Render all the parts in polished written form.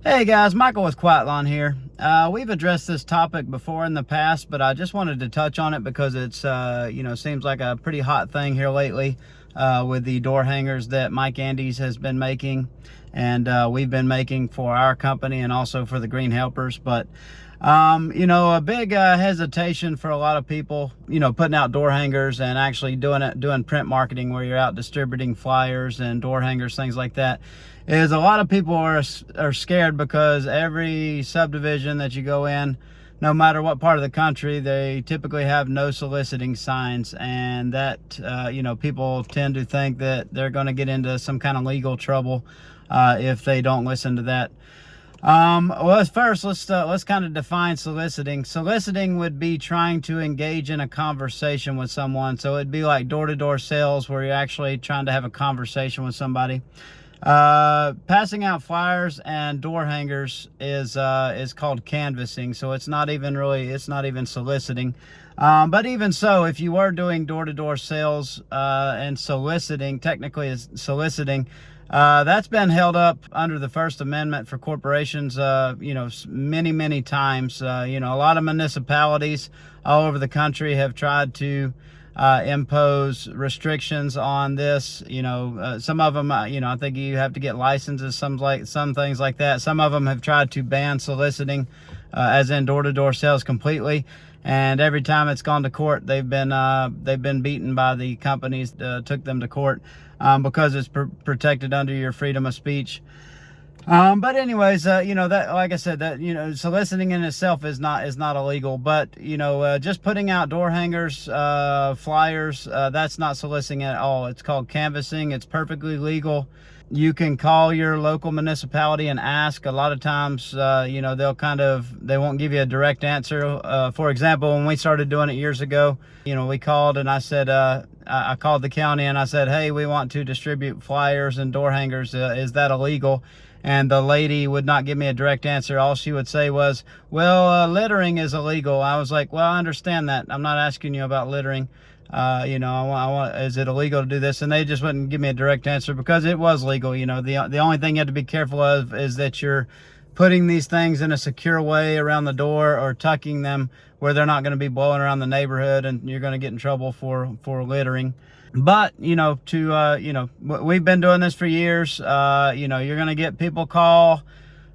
Hey guys, Michael with Quiet Lawn here. We've addressed this topic before in the past, but I just wanted to touch on it because it's, seems like a pretty hot thing here lately with the door hangers that Mike Andes has been making, and we've been making for our company and also for the Green Helpers. But a big hesitation for a lot of people, putting out door hangers and actually doing print marketing where you're out distributing flyers and door hangers, things like that, is a lot of people are scared because every subdivision that you go in, no matter what part of the country, they typically have no soliciting signs, and that people tend to think that they're going to get into some kind of legal trouble if they don't listen to that. Well, first, let's kind of define soliciting. Soliciting would be trying to engage in a conversation with someone. So it'd be like door-to-door sales where you're actually trying to have a conversation with somebody. Passing out flyers and door hangers is called canvassing. So it's not even soliciting. But even so, if you were doing door-to-door sales and soliciting, technically is soliciting, that's been held up under the First Amendment for corporations, many times. A lot of municipalities all over the country have tried to impose restrictions on this. Some of them, I think you have to get licenses, some things like that. Some of them have tried to ban soliciting, as in door-to-door sales completely. And every time it's gone to court, they've been beaten by the companies that took them to court because it's protected under your freedom of speech. But anyways, that, like I said, that, soliciting in itself is not illegal, but, just putting out door hangers, flyers, that's not soliciting at all. It's called canvassing. It's perfectly legal. You can call your local municipality and ask. A lot of times, they won't give you a direct answer. For example, when we started doing it years ago, we called and I said, I called the county and I said, hey, we want to distribute flyers and door hangers. Is that illegal? And the lady would not give me a direct answer. All she would say was, well, littering is illegal. I was like, well, I understand that. I'm not asking you about littering. I want, is it illegal to do this? And they just wouldn't give me a direct answer because it was legal. The only thing you have to be careful of is that you're putting these things in a secure way around the door or tucking them where they're not going to be blowing around the neighborhood and you're going to get in trouble for littering. But, we've been doing this for years. You're going to get people call,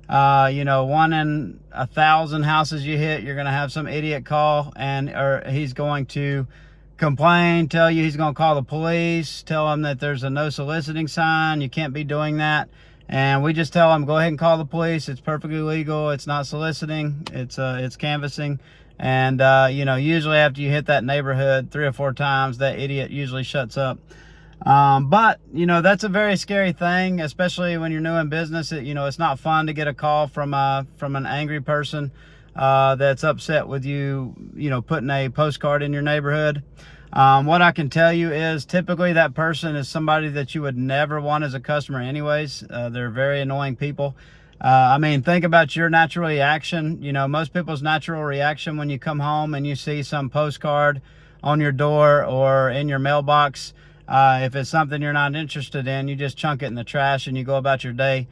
1 in 1,000 houses you hit, you're going to have some idiot call or he's going to complain, tell you he's going to call the police, tell them that there's a no soliciting sign, you can't be doing that. And we just tell them, go ahead and call the police. It's perfectly legal. It's not soliciting. It's canvassing. And, usually after you hit that neighborhood 3 or 4 times, that idiot usually shuts up. But, that's a very scary thing, especially when you're new in business. It's not fun to get a call from an angry person that's upset with you, putting a postcard in your neighborhood. What I can tell you is typically that person is somebody that you would never want as a customer anyways. They're very annoying people. Think about your natural reaction. Most people's natural reaction when you come home and you see some postcard on your door or in your mailbox, if it's something you're not interested in, you just chunk it in the trash and you go about your day.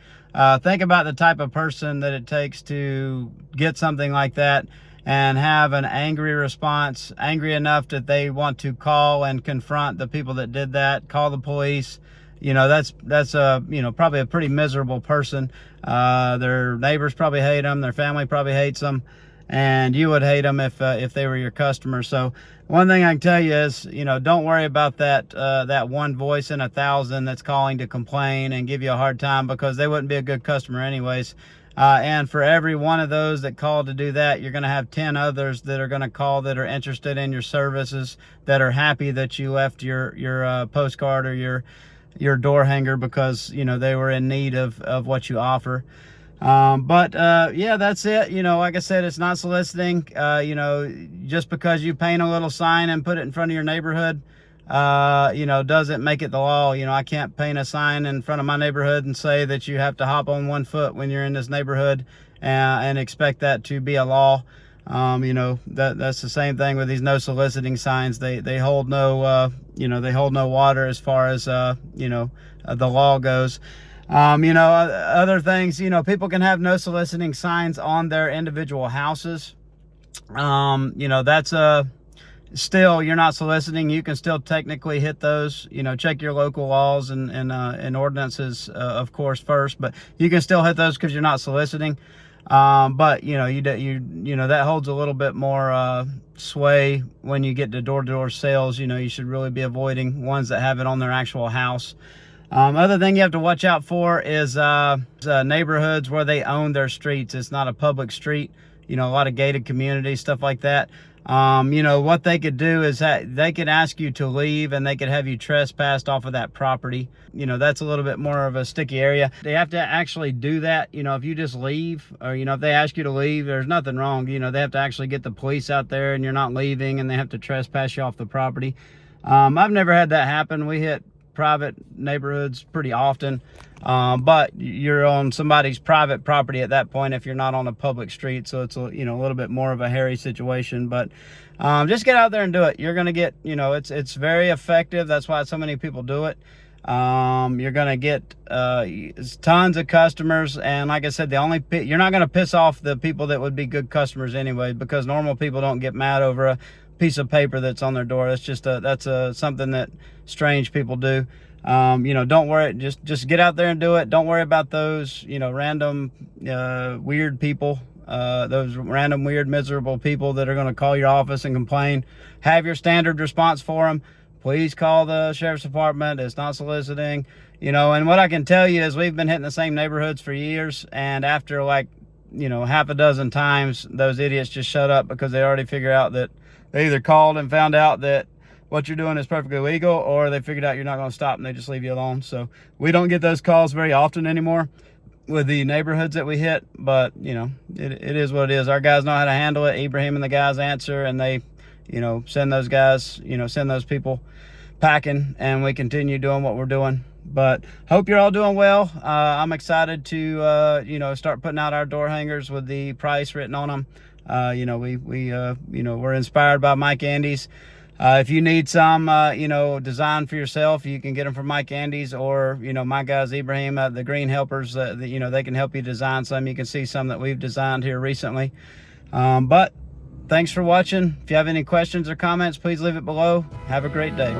Think about the type of person that it takes to get something like that and have an angry response, angry enough that they want to call and confront the people that did that, call the police. That's probably a pretty miserable person. Their neighbors probably hate them, their family probably hates them, and you would hate them if they were your customer. So one thing I can tell you is, don't worry about that one voice in 1,000 that's calling to complain and give you a hard time, because they wouldn't be a good customer anyways. And for every one of those that call to do that, you're going to have 10 others that are going to call that are interested in your services, that are happy that you left your postcard or your door hanger because, they were in need of what you offer. Yeah, that's it. Like I said, it's not soliciting. Just because you paint a little sign and put it in front of your neighborhood, doesn't make it the law. I can't paint a sign in front of my neighborhood and say that you have to hop on 1 foot when you're in this neighborhood and expect that to be a law. That's the same thing with these no soliciting signs. They hold no, they hold no water as far as, the law goes. You know, other things, you know, people can have no soliciting signs on their individual houses. You know, that's still, you're not soliciting. You can still technically hit those. You know, check your local laws and ordinances, of course, first, but you can still hit those because you're not soliciting. But you know, you know, that holds a little bit more sway when you get to door-to-door sales. You know, you should really be avoiding ones that have it on their actual house. Other thing you have to watch out for is neighborhoods where they own their streets. It's not a public street. You know, a lot of gated communities, stuff like that. You know, what they could do is that they could ask you to leave and they could have you trespassed off of that property. You know, that's a little bit more of a sticky area. They have to actually do that. You know, if you just leave, or, you know, if they ask you to leave, there's nothing wrong. You know, they have to actually get the police out there and you're not leaving, and they have to trespass you off the property. I've never had that happen. We hit private neighborhoods pretty often, but you're on somebody's private property at that point if you're not on a public street, so it's a, you know, a little bit more of a hairy situation. But just get out there and do it. You're gonna get, you know, it's very effective. That's why so many people do it. You're gonna get tons of customers, and like I said, you're not gonna piss off the people that would be good customers anyway, because normal people don't get mad over a piece of paper that's on their door. That's just something that strange people do. You know, don't worry, just get out there and do it. Don't worry about those, you know, random weird people, those random weird miserable people that are going to call your office and complain. Have your standard response for them. Please call the sheriff's department. It's not soliciting, you know. And what I can tell you is we've been hitting the same neighborhoods for years, and after, like, you know, half a dozen times, those idiots just shut up because they already figured out that they either called and found out that what you're doing is perfectly legal, or they figured out you're not going to stop and they just leave you alone. So we don't get those calls very often anymore with the neighborhoods that we hit, but you know, it is what it is. Our guys know how to handle it. Ibrahim and the guys answer, and they, you know, send those guys, you know, send those people packing, and we continue doing what we're doing. But hope you're all doing well. I'm excited to you know, start putting out our door hangers with the price written on them. You know, you know, we're inspired by Mike Andes. If you need some, you know, design for yourself, you can get them from Mike Andes, or, you know, my guys, Ibrahim, the Green Helpers, you know, they can help you design some. You can see some that we've designed here recently. But thanks for watching. If you have any questions or comments, please leave it below. Have a great day.